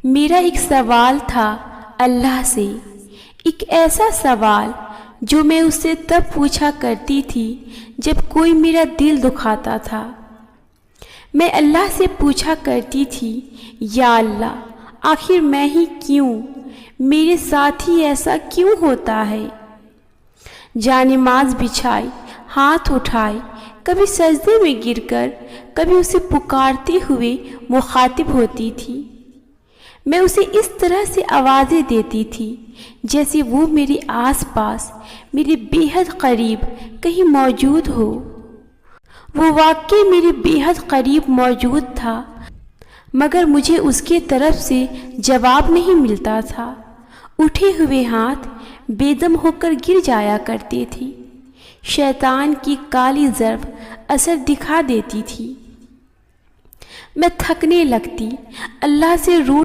میرا ایک سوال تھا اللہ سے، ایک ایسا سوال جو میں اس سے تب پوچھا کرتی تھی جب کوئی میرا دل دکھاتا تھا۔ میں اللہ سے پوچھا کرتی تھی، یا اللہ، آخر میں ہی کیوں، میرے ساتھ ہی ایسا کیوں ہوتا ہے؟ جانماز بچھائی، ہاتھ اٹھائے، کبھی سجدے میں گر کر، کبھی اسے پکارتے ہوئے مخاطب ہوتی تھی۔ میں اسے اس طرح سے آوازیں دیتی تھی جیسے وہ میرے آس پاس، میرے بے حد قریب کہیں موجود ہو۔ وہ واقعی میرے بے حد قریب موجود تھا، مگر مجھے اس کے طرف سے جواب نہیں ملتا تھا۔ اٹھے ہوئے ہاتھ بے دم ہو کر گر جایا کرتے تھے۔ شیطان کی کالی ضرب اثر دکھا دیتی تھی۔ میں تھکنے لگتی، اللہ سے روٹ